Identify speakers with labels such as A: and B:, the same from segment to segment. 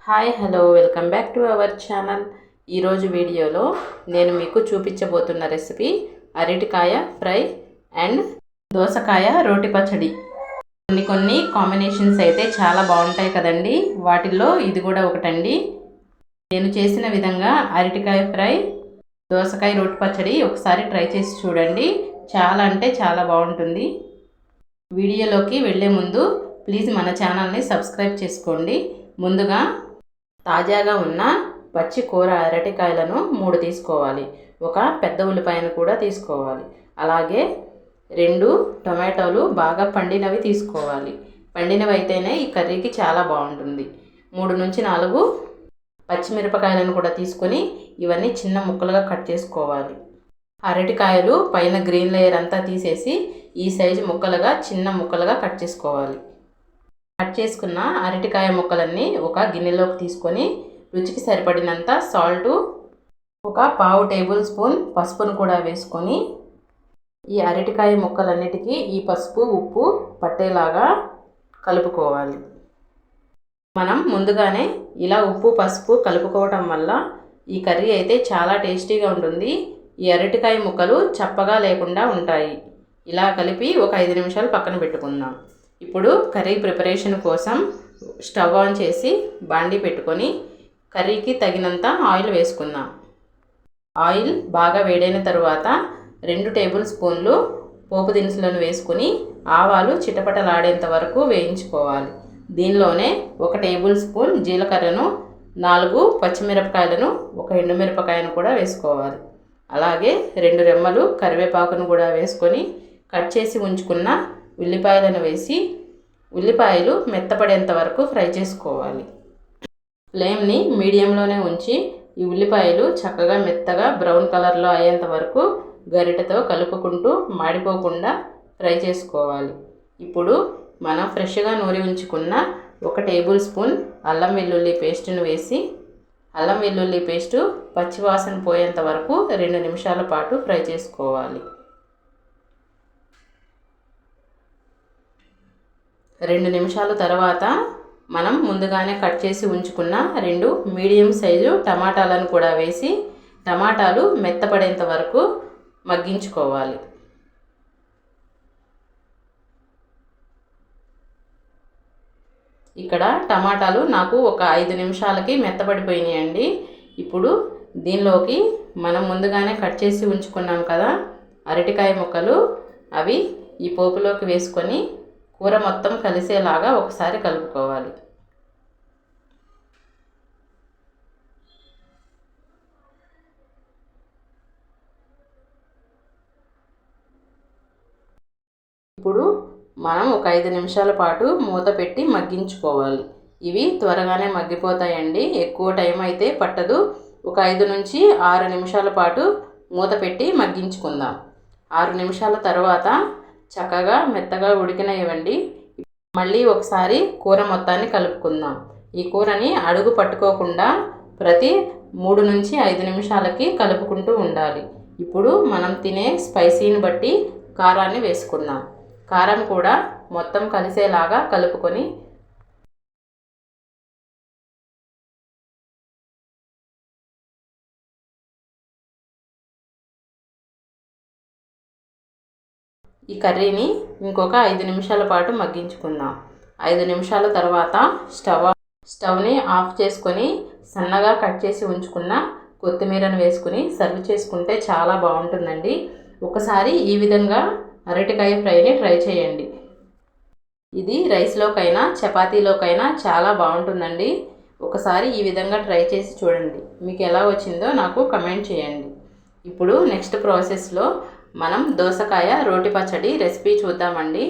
A: Hi hello welcome back to our channel. ఈరోజు వీడియోలో నేను మీకు చూపించబోతున్న రెసిపీ అరటికాయ ఫ్రై అండ్ దోసకాయ రోటి పచ్చడి. కొన్ని కాంబినేషన్స్ అయితే చాలా బాగుంటాయి కదండి. వాటిల్లో ఇది కూడా ఒకటండి. నేను చేసిన విధంగా అరటికాయ ఫ్రై దోసకాయ రోటి పచ్చడి ఒకసారి ట్రై చేసి చూడండి. చాలా అంటే చాలా బాగుంటుంది. వీడియోలోకి వెళ్ళే ముందు ప్లీజ్ మన ఛానల్ని సబ్స్క్రైబ్ చేసుకోండి. ముందుగా తాజాగా ఉన్న పచ్చి కూర అరటికాయలను 3 తీసుకోవాలి. ఒక పెద్ద ఉల్లిపాయను కూడా తీసుకోవాలి. అలాగే 2 టొమాటోలు బాగా పండినవి తీసుకోవాలి. పండినవి అయితేనే ఈ కర్రీకి చాలా బాగుంటుంది. 3 నుంచి 4 పచ్చిమిరపకాయలను కూడా తీసుకొని ఇవన్నీ చిన్న ముక్కలుగా కట్ చేసుకోవాలి. అరటికాయలు పైన గ్రీన్ లేయర్ అంతా తీసేసి ఈ సైజు ముక్కలుగా చిన్న ముక్కలుగా కట్ చేసుకోవాలి. కట్ చేసుకున్న అరటికాయ ముక్కలన్నీ ఒక గిన్నెలోకి తీసుకొని రుచికి సరిపడినంత సాల్టు, ఒక 1/2 టేబుల్ స్పూన్ పసుపును కూడా వేసుకొని ఈ అరటికాయ ముక్కలన్నిటికీ ఈ పసుపు ఉప్పు పట్టేలాగా కలుపుకోవాలి. మనం ముందుగానే ఇలా ఉప్పు పసుపు కలుపుకోవటం వల్ల ఈ కర్రీ అయితే చాలా టేస్టీగా ఉంటుంది. ఈ అరటికాయ ముక్కలు చప్పగా లేకుండా ఉంటాయి. ఇలా కలిపి ఒక 5 నిమిషాలు పక్కన పెట్టుకుందాం. ఇప్పుడు కర్రీ ప్రిపరేషన్ కోసం స్టవ్ ఆన్ చేసి బాండీ పెట్టుకొని కర్రీకి తగినంత ఆయిల్ వేసుకుందాం. ఆయిల్ బాగా వేడైన తర్వాత 2 టేబుల్ స్పూన్లు పోపు దినుసులను వేసుకుని ఆవాలు చిటపటలాడేంత వరకు వేయించుకోవాలి. దీనిలోనే 1 టేబుల్ స్పూన్ జీలకర్రను, 4 పచ్చిమిరపకాయలను, 1 ఎండుమిరపకాయను కూడా వేసుకోవాలి. అలాగే 2 రెమ్మలు కరివేపాకును కూడా వేసుకొని కట్ చేసి ఉంచుకున్న ఉల్లిపాయలను వేసి ఉల్లిపాయలు మెత్తపడేంత వరకు ఫ్రై చేసుకోవాలి. ఫ్లేమ్ని మీడియంలోనే ఉంచి ఈ ఉల్లిపాయలు చక్కగా మెత్తగా బ్రౌన్ కలర్లో అయ్యేంత వరకు గరిటెతో కలుపుకుంటూ మాడిపోకుండా ఫ్రై చేసుకోవాలి. ఇప్పుడు మనం ఫ్రెష్గా నూరి ఉంచుకున్న 1 టేబుల్ స్పూన్ అల్లం వెల్లుల్లి పేస్టును వేసి అల్లం వెల్లుల్లి పేస్టు పచ్చివాసన పోయేంత వరకు 2 నిమిషాల పాటు ఫ్రై చేసుకోవాలి. 2 నిమిషాల తర్వాత మనం ముందుగానే కట్ చేసి ఉంచుకున్న 2 మీడియం సైజు టమాటాలను కూడా వేసి టమాటాలు మెత్తపడేంత వరకు మగ్గించుకోవాలి. ఇక్కడ టమాటాలు నాకు ఒక 5 నిమిషాలకి మెత్తపడిపోయినాయండి. ఇప్పుడు దీనిలోకి మనం ముందుగానే కట్ చేసి ఉంచుకున్నాం కదా అరటికాయ ముక్కలు, అవి ఈ పోపులోకి వేసుకొని కూర మొత్తం కలిసేలాగా ఒకసారి కలుపుకోవాలి. ఇప్పుడు మనం ఒక 5 నిమిషాల పాటు మూత పెట్టి మగ్గించుకోవాలి. ఇవి త్వరగానే మగ్గిపోతాయండి. ఎక్కువ టైం అయితే పట్టదు. ఒక 5 నుంచి 6 నిమిషాల పాటు మూత పెట్టి మగ్గించుకుందాం. 6 నిమిషాల తర్వాత చక్కగా మెత్తగా ఉడికినవ్వండి. మళ్ళీ ఒకసారి కూర మొత్తాన్ని కలుపుకుందాం. ఈ కూరని అడుగు పట్టుకోకుండా ప్రతి 3 నుంచి 5 నిమిషాలకి కలుపుకుంటూ ఉండాలి. ఇప్పుడు మనం తినే స్పైసీని బట్టి కారాన్ని వేసుకుందాం. కారం కూడా మొత్తం కలిసేలాగా కలుపుకొని ఈ కర్రీని ఇంకొక 5 నిమిషాల పాటు మగ్గించుకుందాం. 5 నిమిషాల తర్వాత స్టవ్ని ఆఫ్ చేసుకొని సన్నగా కట్ చేసి ఉంచుకున్న కొత్తిమీరను వేసుకుని సర్వ్ చేసుకుంటే చాలా బాగుంటుందండి. ఒకసారి ఈ విధంగా అరటికాయ ఫ్రైని ట్రై చేయండి. ఇది రైస్లోకైనా చపాతీలోకైనా చాలా బాగుంటుందండి. ఒకసారి ఈ విధంగా ట్రై చేసి చూడండి. మీకు ఎలా వచ్చిందో నాకు కమెంట్ చేయండి. ఇప్పుడు నెక్స్ట్ ప్రాసెస్లో మనం దోసకాయ రోటి పచ్చడి రెసిపీ చూద్దామండి.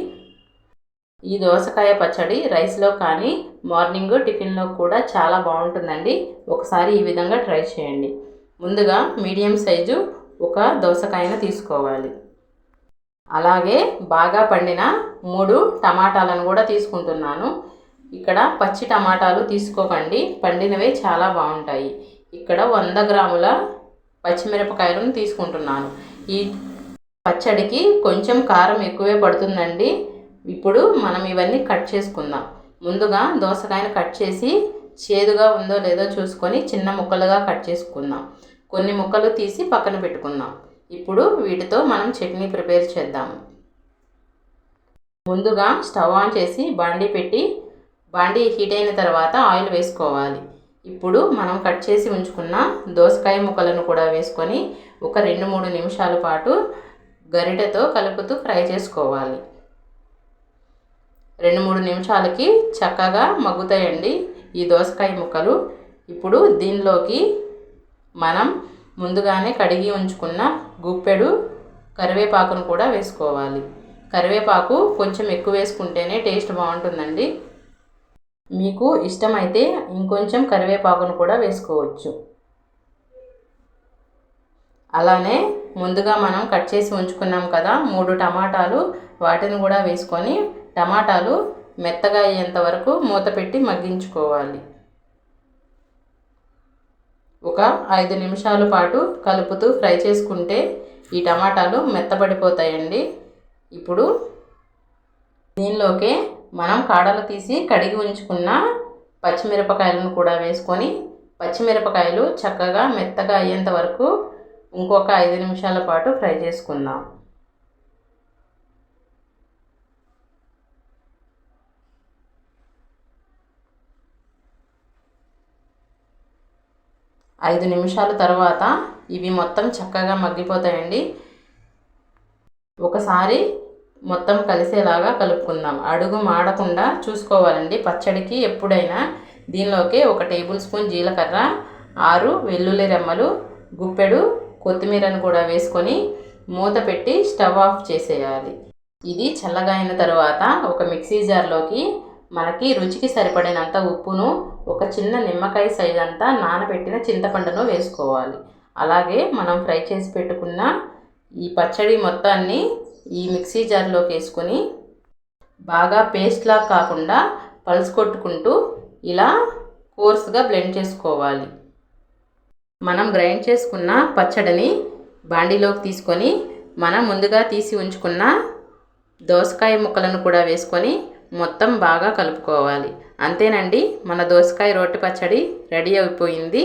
A: ఈ దోసకాయ పచ్చడి రైస్లో కానీ మార్నింగ్ టిఫిన్లో కూడా చాలా బాగుంటుందండి. ఒకసారి ఈ విధంగా ట్రై చేయండి. ముందుగా మీడియం సైజు ఒక దోసకాయను తీసుకోవాలి. అలాగే బాగా పండిన 3 టమాటాలను కూడా తీసుకుంటున్నాను. ఇక్కడ పచ్చి టమాటాలు తీసుకోకండి, పండినవే చాలా బాగుంటాయి. ఇక్కడ 100 గ్రాముల పచ్చిమిరపకాయలను తీసుకుంటున్నాను. ఈ పచ్చడికి కొంచెం కారం ఎక్కువే పడుతుందండి. ఇప్పుడు మనం ఇవన్నీ కట్ చేసుకుందాం. ముందుగా దోసకాయను కట్ చేసి చేదుగా ఉందో లేదో చూసుకొని చిన్న ముక్కలుగా కట్ చేసుకుందాం. కొన్ని ముక్కలు తీసి పక్కన పెట్టుకుందాం. ఇప్పుడు వీటితో మనం చట్నీ ప్రిపేర్ చేద్దాము. ముందుగా స్టవ్ ఆన్ చేసి బాండీ పెట్టి బాండీ హీట్ అయిన తర్వాత ఆయిల్ వేసుకోవాలి. ఇప్పుడు మనం కట్ చేసి ఉంచుకున్న దోసకాయ ముక్కలను కూడా వేసుకొని ఒక 2-3 నిమిషాల పాటు గరిటెతో కలుపుతూ ఫ్రై చేసుకోవాలి. 2-3 నిమిషాలకి చక్కగా మగ్గుతాయండి ఈ దోసకాయ ముక్కలు. ఇప్పుడు దీనిలోకి మనం ముందుగానే కడిగి ఉంచుకున్న గుప్పెడు కరివేపాకును కూడా వేసుకోవాలి. కరివేపాకు కొంచెం ఎక్కువ వేసుకుంటేనే టేస్ట్ బాగుంటుందండి. మీకు ఇష్టమైతే ఇంకొంచెం కరివేపాకును కూడా వేసుకోవచ్చు. అలానే ముందుగా మనం కట్ చేసి ఉంచుకున్నాం కదా 3 టమాటాలు, వాటిని కూడా వేసుకొని టమాటాలు మెత్తగా అయ్యేంత వరకు మూత పెట్టి మగ్గించుకోవాలి. ఒక 5 నిమిషాల పాటు కలుపుతూ ఫ్రై చేసుకుంటే ఈ టమాటాలు మెత్తబడిపోతాయండి. ఇప్పుడు దీనిలోకి మనం కాడలు తీసి కడిగి ఉంచుకున్న పచ్చిమిరపకాయలను కూడా వేసుకొని పచ్చిమిరపకాయలు చక్కగా మెత్తగా అయ్యేంత వరకు ఇంకొక 5 నిమిషాల పాటు ఫ్రై చేసుకుందాం. ఐదు నిమిషాల తర్వాత ఇవి మొత్తం చక్కగా మగ్గిపోతాయండి. ఒకసారి మొత్తం కలిసేలాగా కలుపుకుందాం. అడుగు మాడకుండా చూసుకోవాలండి పచ్చడికి. ఎప్పుడైనా దీనిలోకి 1 టేబుల్ స్పూన్ జీలకర్ర, 6 వెల్లుల్లి రెమ్మలు, గుప్పెడు కొత్తిమీరను కూడా వేసుకొని మూత పెట్టి స్టవ్ ఆఫ్ చేసేయాలి. ఇది చల్లగా అయిన తర్వాత ఒక మిక్సీ జార్లోకి మనకి రుచికి సరిపడినంత ఉప్పును, ఒక చిన్న నిమ్మకాయ సైజ్ అంతా నానబెట్టిన చింతపండును వేసుకోవాలి. అలాగే మనం ఫ్రై చేసి పెట్టుకున్న ఈ పచ్చడి మొత్తాన్ని ఈ మిక్సీ జార్లోకి వేసుకొని బాగా పేస్ట్లా కాకుండా పల్స్ కొట్టుకుంటూ ఇలా కోర్స్గా బ్లెండ్ చేసుకోవాలి. మనం గ్రైండ్ చేసుకున్న పచ్చడిని బాండీలోకి తీసుకొని మనం ముందుగా తీసి ఉంచుకున్న దోసకాయ ముక్కలను కూడా వేసుకొని మొత్తం బాగా కలుపుకోవాలి. అంతేనండి, మన దోసకాయ రోటి పచ్చడి రెడీ అయిపోయింది.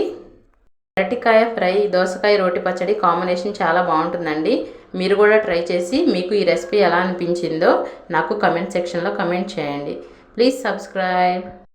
A: అరటికాయ ఫ్రై, దోసకాయ రోటి పచ్చడి కాంబినేషన్ చాలా బాగుంటుందండి. మీరు కూడా ట్రై చేసి మీకు ఈ రెసిపీ ఎలా అనిపించిందో నాకు కమెంట్ సెక్షన్లో కమెంట్ చేయండి. Please subscribe.